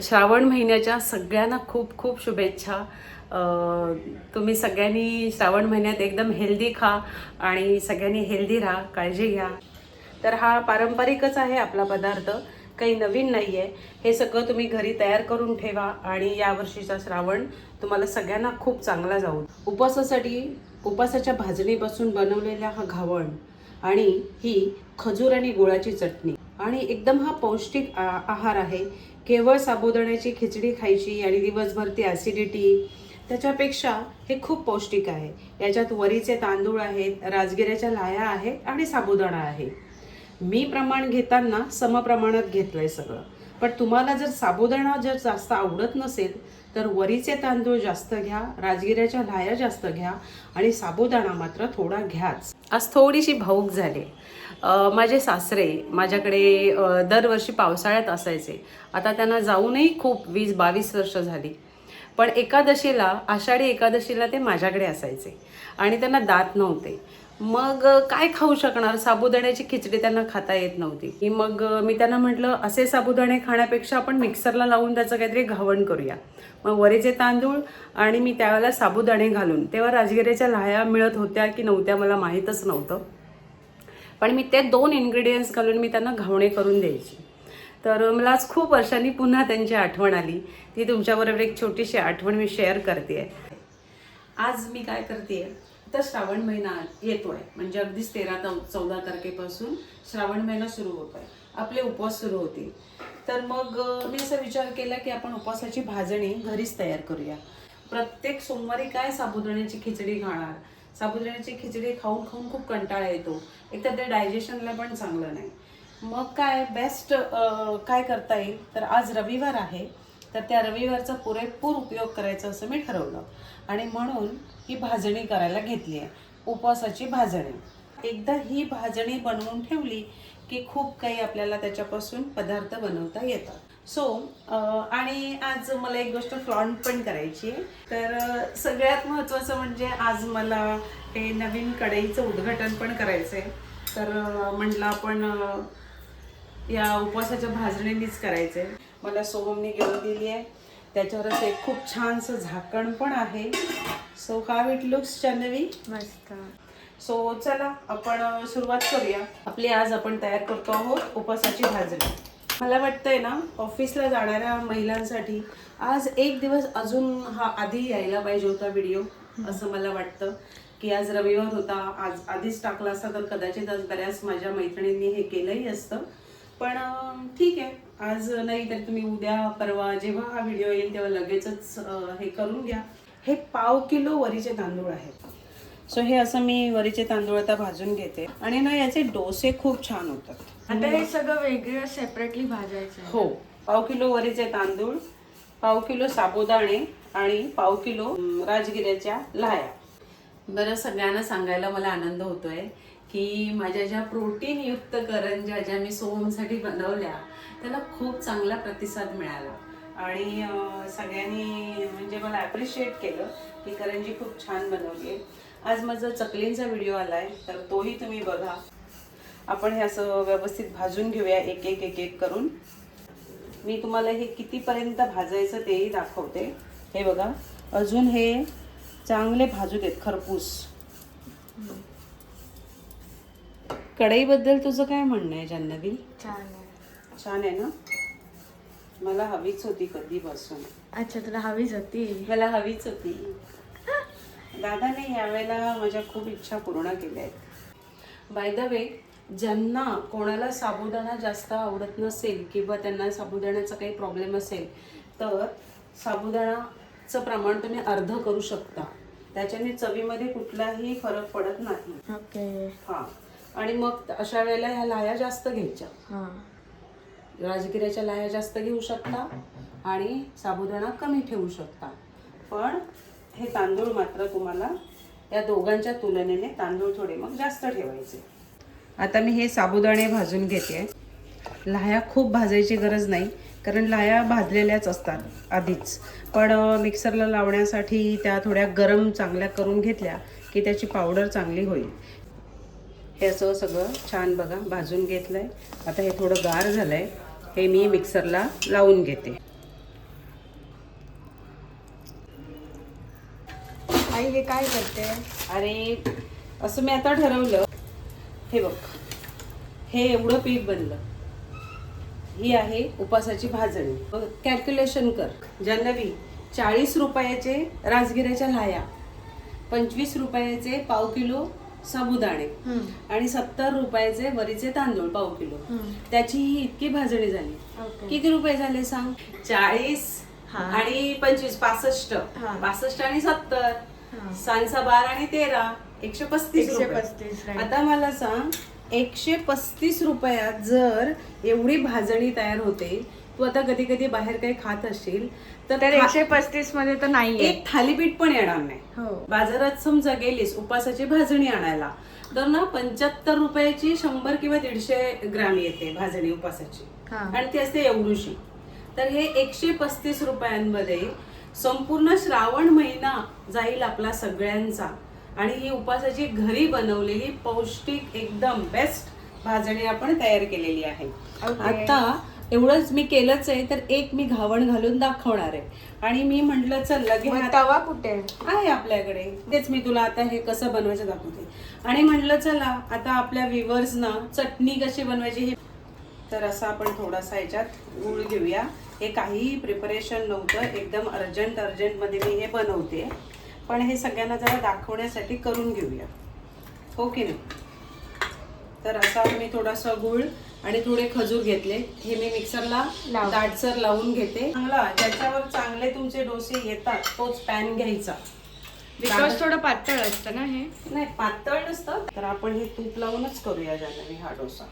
श्रावण महिन्याच्या सगळ्यांना खूप खूप शुभेच्छा। तुम्ही सगळ्यांनी श्रावण महिन्यात एकदम हेल्दी खा आणि सगळ्यांनी हेल्दी राहा, काळजी घ्या। तर हा पारंपरिकच आहे आपला पदार्थ, काही नवीन नाही आहे। हे सगळं तुम्ही घरी तयार करून ठेवा आणि या वर्षीचा श्रावण तुम्हाला सगळ्यांना खूप चांगला जाऊ। उपासाच्या भाजणीपासून बनवलेला हा घावण आणि ही खजूर आणि गुळाची चटणी आणि एकदम हा पौष्टिक आहार आहे। केवळ साबुदाण्याची खिचडी खायची आणि दिवसभर ती ॲसिडिटी, त्याच्यापेक्षा हे खूप पौष्टिक आहे। याच्यात वरीचे तांदूळ आहेत, राजगिऱ्याच्या लाह्या आहेत आणि साबुदाणा आहे। मी प्रमाण घेताना समप्रमाणात घेतलंय सगळं, पण तुम्हाला जर साबुदाणा जास्त आवडत नसेल तर वरीचे तांदूळ जास्त घ्या, राजगिऱ्याच्या लाह्या जास्त घ्या आणि साबुदाणा मात्र थोडा घ्याच। आज थोडीशी भाऊक झाली। माझे सासरे माझ्याकडे दरवर्षी पावसाळ्यात असायचे। आता त्यांना जाऊनही खूप 20-22 वर्ष झाली, पण एकादशीला, आषाढी एकादशीला ते माझ्याकडे असायचे आणि त्यांना दात नव्हते। मग काय खाऊ शकणार, साबुदाण्याची खिचडी त्यांना खाता येत नव्हती। मग मी त्यांना म्हटलं, असे साबुदाणे खाण्यापेक्षा आपण मिक्सरला लावून त्याचं काहीतरी घावण करूया। मग वरीचे तांदूळ आणि मी त्यावेळेला साबुदाणे घालून, तेव्हा राजगिऱ्याच्या लाह्या मिळत होत्या की नव्हत्या मला माहीतच नव्हतं, पण मी ते 2 इन्ग्रेडियंट्स घालून मी त्यांना घावणे करून द्यायची। तर मला आज खूप वर्षांनी पुन्हा त्यांची आठवण आली। ती तुमच्याबरोबर एक छोटीशी आठवण मी शेअर करते। आज मी काय करते, तर श्रावण महिना येतोय, म्हणजे अगदीच 13-14 तारखेपासून श्रावण महिना सुरू होतोय, आपले उपवास सुरू होतील। तर मग मी असा विचार केला की आपण उपवासाची भाजणी घरीच तयार करूया। प्रत्येक सोमवारी काय साबुदाण्याची खिचडी खाणार, साबुदाण्याची खिचडी खाऊन खाऊन खूप कंटाळा येतो, एकतर ते डायजेशनला पण चांगलं नाही। मग काय बेस्ट काय करता येईल, तर आज रविवार आहे, तर त्या रविवारचा पुरेपूर उपयोग करायचा असं मी ठरवलं आणि म्हणून ही भाजणी करायला घेतली आहे, उपवासाची भाजणी। एकदा ही भाजणी बनवून ठेवली की खूप काही आपल्याला त्याच्यापासून पदार्थ बनवता येतात। आणि आज मला एक गोष्ट फ्लॉन्ट पण करायची आहे। तर सगळ्यात महत्त्वाचं म्हणजे आज मला हे नवीन कढईचं उद्घाटन पण करायचं आहे। तर म्हटलं आपण या उपवासाच्या भाजणीनीच करायचं आहे। मला सोहमने घेऊन दिली आहे, त्याच्यावरच एक खूप छानसं झाकण पण आहे। So how it looks Janhavi, मस्त। सो चला आपण सुरुवात करूया। आपली आज आपण तयार करतो आहोत उपवासाची भाजणी। मला वाटतंय ना, ऑफिसला जाणाऱ्या महिलांसाठी आज एक दिवस अजून हा आधी यायला पाहिजे होता व्हिडिओ, असं मला वाटतं की आज रविवार होता। आज आधीच टाकला असता तर कदाचित आज बऱ्याच माझ्या मैत्रिणींनी हे केलंही असतं, पण ठीक आहे, आज नाही तर तुम्ही उद्या परवा जेव्हा हा व्हिडिओ येईल तेव्हा लगेचच हे करून घ्या। हे 1/2 किलो वरीचे तांदूळ आहेत। सो हे असं मी वरीचे तांदूळ आता भाजून घेते आणि ना याचे डोसे खूप छान होतात। आता हे सगळं वेगळं सेपरेटली भाजायचं आहे। हो, 1/2 किलो वरीचे तांदूळ, 1/2 किलो साबुदाणे आणि 1/2 किलो राजगिऱ्याच्या लाह्या। बरं, सगळ्यांना सांगायला मला आनंद होतोय की माझ्या ज्या प्रोटीन युक्त करंज्या ज्या मी सोहमसाठी बनवल्या त्याला खूप चांगला प्रतिसाद मिळाला आणि सगळ्यांनी म्हणजे मला ॲप्रिशिएट केलं की करंजी खूप छान बनवली आहे। आज माझा चकलींचा व्हिडिओ आलाय, तर तोही तुम्ही बघा। आपण हे असं व्यवस्थित भाजून घेऊया एक एक करून। मी तुम्हाला हे कितीपर्यंत भाजायचं तेही दाखवते। हे बघा, अजून हे चांगले भाजू देत खरपूस। कढईबद्दल तुझं काय म्हणणं आहे जान्हवी? छान आहे। छान आहे ना, मला हवीच होती कधीपासून। अच्छा, तुला हवीच होती? मला हवीच होती। दादाने यावेळेला माझ्या खूप इच्छा पूर्ण केल्या आहेत। बाय द वे, ज्यांना कोणाला साबुदाणा जास्त आवडत नसेल किंवा त्यांना साबुदाण्याचा काही प्रॉब्लेम असेल तर साबुदाणाचं प्रमाण तुम्ही अर्ध करू शकता, त्याच्याने चवीमध्ये कुठलाही फरक पडत नाही। ओके। हां, आणि मग अशा वेळेला ह्या लाह्या जास्त घ्यायच्या। हां, राजगिऱ्याच्या लाह्या जास्त घेऊ शकता आणि साबुदाणा कमी ठेवू शकता, पण हे तांदूळ मात्र तुम्हाला या दोघांच्या तुलनेने तांदूळ थोडे मग जास्त ठेवायचे। आता मी हे साबुदाणे भाजून घेते। लाह्या खूप भाजायची गरज नाही, कारण लाह्या भाजलेल्याच असतात आधीच, पण मिक्सरला लावण्यासाठी त्या थोड्या गरम चांगल्या करून घेतल्या की त्याची पावडर चांगली होईल। हे असं सगळं छान बघा भाजून घेतलंय। आता हे थोडं गार झालंय, हे मी मिक्सरला लावून घेते। आई हे काय करते? अरे असं मी आता ठरवलं, हे बघ, हे एवढं पीठ बनलं, ही आहे उपासाची भाजणी. कॅल्क्युलेशन कर जान्हवी. 40 रुपयाचे राजगिऱ्याच्या लाह्या, 25 रुपयाचे पाव किलो साबुदाणे आणि 70 रुपयाचे वरीचे तांदूळ पाव किलो. त्याची ही इतकी भाजणी झाली. किती रुपये झाले सांग? 40 आणि 25 65, 65 आणि 70, 12 आणि 13, 135 रुपये. आता मला सांग, 135 रुपयात जर एवढी भाजणी तयार होते, तू आता कधी कधी बाहेर काही खात असशील तर 135 मध्ये तर नाही. एक थालीपीठ पण येणार नाही. बाजारात समजा गेलीस उपासाची भाजणी आणायला, तर ना 75 रुपयाची 100 किंवा 150 ग्राम येते भाजणी उपासाची, आणि ती असते एवढीशी. तर हे 135 रुपयांमध्ये संपूर्ण श्रावण महिना जाईल आपला सगळ्यांचा. आणि ही उपासाची घरी बनवलेली पौष्टिक एकदम बेस्ट भाजणी आपण तयार केलेली आहे. आता एवढंच मी केलंच आहे, तर एक मी घावण घालून दाखवणार आहे. आणि मी म्हटलं चल लगेच तवा कुठे आहे आपल्याकडे, तेच मी तुला आता हे कसं बनवायचं दाखवते. आणि म्हटलं चला आता आपल्या व्ह्युअर्सना चटणी कशी बनवायची हे. तर असं आपण थोडासा याच्यात गूळ घेऊया. हे काहीही प्रिपरेशन नव्हतं, एकदम अर्जंटमध्ये मी हे बनवते, पण हे सगळ्यांना जरा दाखवण्यासाठी करून घेऊया, हो की नाही. तर असा मी थोडासा गूळ आणि थोडे खजूर घेतले. हे मी मिक्सरला दाटसर लावून घेते. चांगला ज्याच्यावर चांगले तुमचे डोसे येतात तोच पॅन घ्यायचा. बिकॉज थोडं पातळ असतं ना हे. नाही पातळ नसतं, तर आपण हे तूप लावूनच करूया जान्हवी हा डोसा.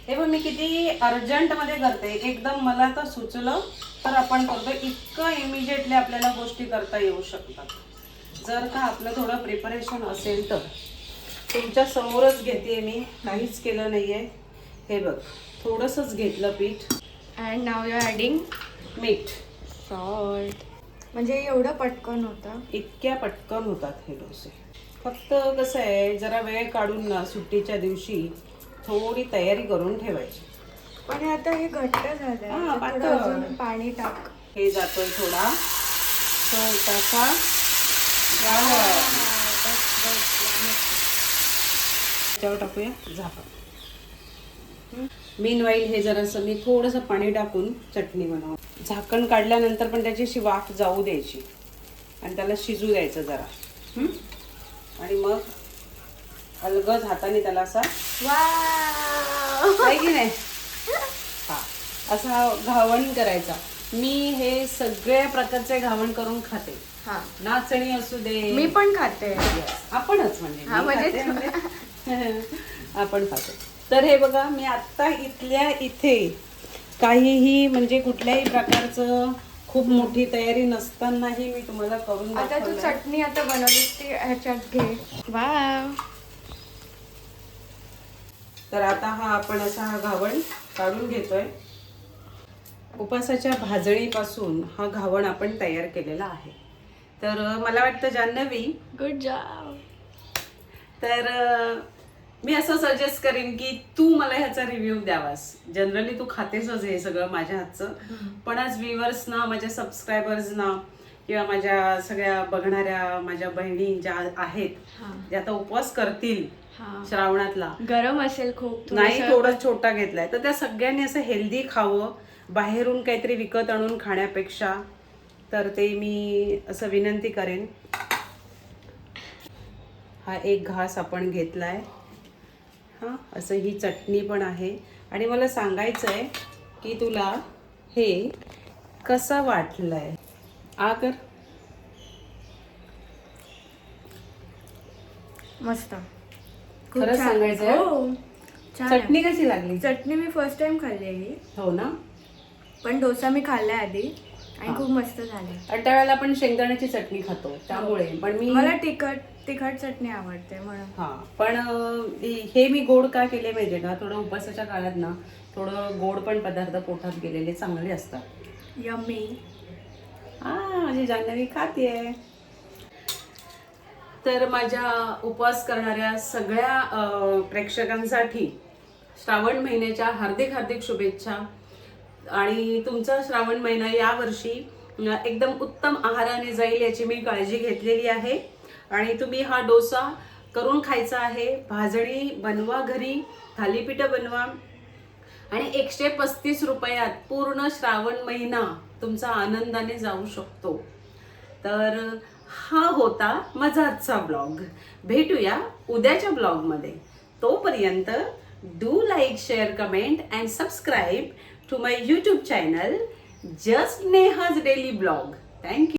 हे बघ मी किती अर्जंटमध्ये करते, एकदम मला तर सुचलं तर आपण करतो. इतकं इमिजिएटली आपल्याला गोष्टी करता येऊ शकतात जर का आपलं थोडं प्रिपरेशन असेल तर. तुमच्या समोरच घेते मी, काहीच केलं नाहीये. हे बघ थोडंसंच घेतलं पीठ. And now you are adding मीठ, सॉल्ट. म्हणजे एवढं पटकन होतं. इतक्या पटकन होतात हे डोसे. फक्त कसं आहे, जरा वेळ काढून ना सुट्टीच्या दिवशी थोडी तयारी करून ठेवायची. पण आता हे घट्ट झालंय, पाणी टाक. हे जातोय थोडा छोटासा. त्याच्यावर टाकूया झाकण. मीनवाईल हे जरासं मी थोडंसं पाणी टाकून चटणी बनव. झाकण काढल्यानंतर पण त्याची अशी वाफ जाऊ द्यायची आणि त्याला शिजू द्यायचं जरा. आणि मग अलगद हाताने त्याला असा आहे की नाही, हा असा घावण करायचा. मी हे सगळ्या प्रकारचे घावण करून खाते. नाचणी असू दे, मी पण खाते. आपणच म्हणजे आपण खातो. तर हे बघा मी आता इथल्या इथे काहीही म्हणजे कुठल्याही प्रकारचं खूप मोठी तयारी नसतानाही मी तुम्हाला करून आता तू चटणी आता बनवलीस ती ह्याच्यात घे. वाव. तर आता हा आपण असा हा घावण काढून घेतोय. उपासाच्या भाजणीपासून हा घावण आपण तयार केलेला आहे. तर मला वाटतं जान्हवी गुड जॉब. तर मी असं सजेस्ट करेन की तू मला ह्याचा रिव्ह्यू द्यावास. जनरली तू खातेसच हे सगळं माझ्या हातचं, पण आज व्ह्युअर्सना, माझ्या सबस्क्रायबर्सना किंवा माझ्या सगळ्या बघणाऱ्या माझ्या बहिणी ज्या आहेत, ज्या आता उपवास करतील श्रावणातला, गरम असेल खूप, नाही थोडा छोटा घेतलाय, तर त्या सगळ्यांनी असं हेल्दी खावं बाहेरून काहीतरी विकत आणून खाण्यापेक्षा. तर ते मी असं विनंती करेन. हा एक घास आपण घेतलाय. हां असं ही चटणी पण आहे. आणि मला सांगायचं आहे की तुला हे कसं वाटलंय. कर मस्त. खरं सांगायचं, चटणी कशी लागली? चटणी मी फर्स्ट टाइम खाल्लेली. हो ना. पण डोसा मी खाल्लाय आधी आणि खूप मस्त झाले. आणि त्यावेळेला आपण शेंगदाण्याची चटणी खातो त्यामुळे. पण मला तिखट चटणी आवडते म्हणून. हा पण हे मी गोड का केले माहितीये का, थोडं उपासाच्या काळात ना थोडं गोड पण पदार्थ पोटात गेलेले चांगले असतात. यम्मी. माझी जान्हवी खातीये. तर माझ्या उपवास करणाऱ्या सगळ्या प्रेक्षकांसाठी श्रावण महिन्याच्या हार्दिक हार्दिक शुभेच्छा. आणि तुमचा श्रावण महिना यावर्षी एकदम उत्तम आहाराने जाईल याची मी काळजी घेतलेली आहे. आणि तुम्ही हा डोसा करून खायचा आहे. भाजणी बनवा घरी, थालीपीठं बनवा आणि 135 रुपयात पूर्ण श्रावण महिना तुमचा आनंदाने जाऊ शकतो. तर हा होता माझा आजचा ब्लॉग. भेटूया उद्याच्या ब्लॉगमध्ये. तोपर्यंत do like, share, comment and subscribe to my YouTube channel just Neha's daily blog. Thank you.